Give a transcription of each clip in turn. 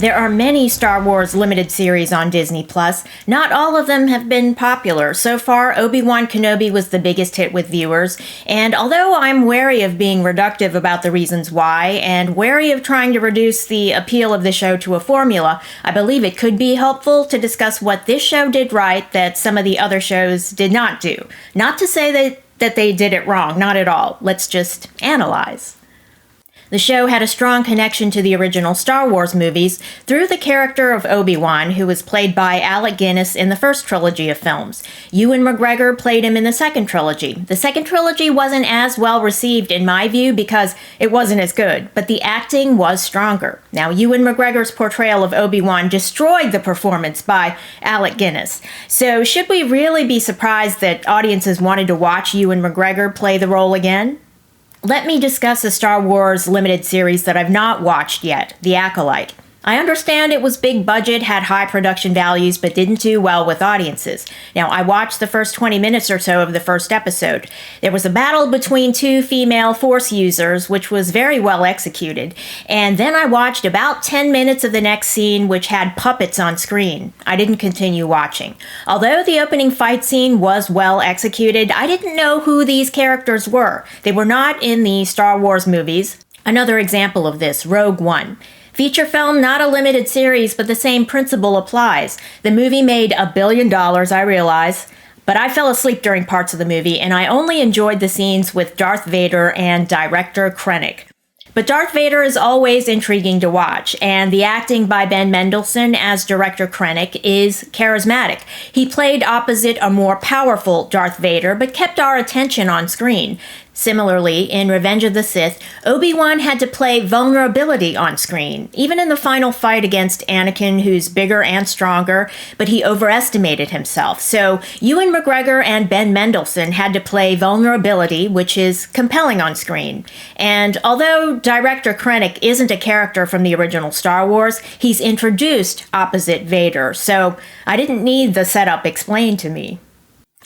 There are many Star Wars limited series on Disney+. Not all of them have been popular. So far, Obi-Wan Kenobi was the biggest hit with viewers, and although I'm wary of being reductive about the reasons why, and wary of trying to reduce the appeal of the show to a formula, I believe it could be helpful to discuss what this show did right that some of the other shows did not do. Not to say that they did it wrong, not at all. Let's just analyze. The show had a strong connection to the original Star Wars movies through the character of Obi-Wan, who was played by Alec Guinness in the first trilogy of films. Ewan McGregor played him in the second trilogy. The second trilogy wasn't as well received in my view because it wasn't as good, but the acting was stronger. Now, Ewan McGregor's portrayal of Obi-Wan destroyed the performance by Alec Guinness. So should we really be surprised that audiences wanted to watch Ewan McGregor play the role again? Let me discuss a Star Wars limited series that I've not watched yet, The Acolyte. I understand it was big budget, had high production values, but didn't do well with audiences. Now, I watched the first 20 minutes or so of the first episode. There was a battle between two female Force users, which was very well executed, and then I watched about 10 minutes of the next scene, which had puppets on screen. I didn't continue watching. Although the opening fight scene was well executed, I didn't know who these characters were. They were not in the Star Wars movies. Another example of this, Rogue One. Feature film, not a limited series, but the same principle applies. The movie made $1 billion, I realize, but I fell asleep during parts of the movie, and I only enjoyed the scenes with Darth Vader and director Krennic. But Darth Vader is always intriguing to watch, and the acting by Ben Mendelsohn as Director Krennic is charismatic. He played opposite a more powerful Darth Vader, but kept our attention on screen. Similarly, in Revenge of the Sith, Obi-Wan had to play vulnerability on screen, even in the final fight against Anakin, who's bigger and stronger, but he overestimated himself. So Ewan McGregor and Ben Mendelsohn had to play vulnerability, which is compelling on screen. And although Director Krennic isn't a character from the original Star Wars, he's introduced opposite Vader, so I didn't need the setup explained to me.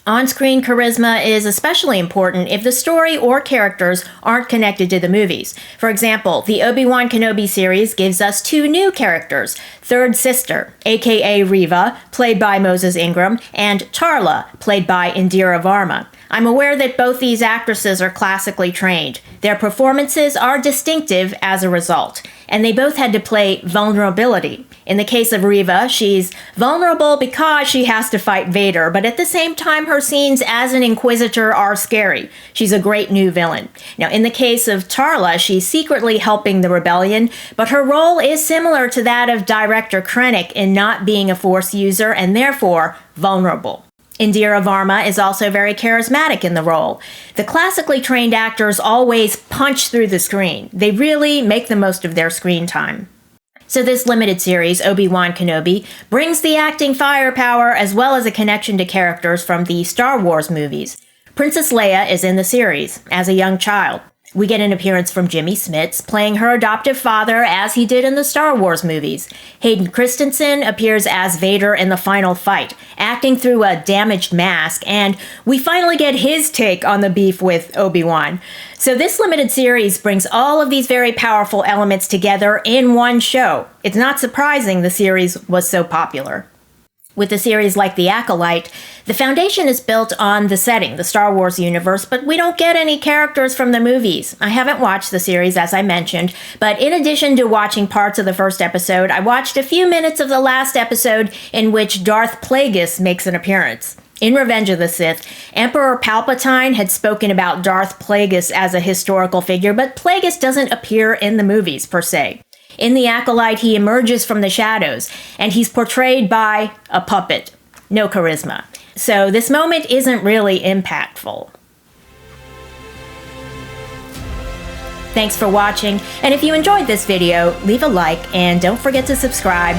On-screen charisma is especially important if the story or characters aren't connected to the movies. For example, the Obi-Wan Kenobi series gives us two new characters, Third Sister, aka Reva, played by Moses Ingram, and Tarla, played by Indira Varma. I'm aware that both these actresses are classically trained. Their performances are distinctive as a result, and they both had to play vulnerability. In the case of Reva, she's vulnerable because she has to fight Vader, but at the same time, her scenes as an Inquisitor are scary. She's a great new villain. Now, in the case of Tarla, she's secretly helping the rebellion, but her role is similar to that of Director Krennic in not being a Force user and therefore vulnerable. Indira Varma is also very charismatic in the role. The classically trained actors always punch through the screen. They really make the most of their screen time. So this limited series, Obi-Wan Kenobi, brings the acting firepower as well as a connection to characters from the Star Wars movies. Princess Leia is in the series as a young child. We get an appearance from Jimmy Smits, playing her adoptive father as he did in the Star Wars movies. Hayden Christensen appears as Vader in the final fight, acting through a damaged mask, and we finally get his take on the beef with Obi-Wan. So this limited series brings all of these very powerful elements together in one show. It's not surprising the series was so popular. With a series like The Acolyte, the foundation is built on the setting, the Star Wars universe, but we don't get any characters from the movies. I haven't watched the series, as I mentioned, but in addition to watching parts of the first episode, I watched a few minutes of the last episode in which Darth Plagueis makes an appearance. In Revenge of the Sith, Emperor Palpatine had spoken about Darth Plagueis as a historical figure, but Plagueis doesn't appear in the movies, per se. In The Acolyte, he emerges from the shadows, and he's portrayed by a puppet. No charisma. So this moment isn't really impactful. Thanks for watching, and if you enjoyed this video, leave a like and don't forget to subscribe.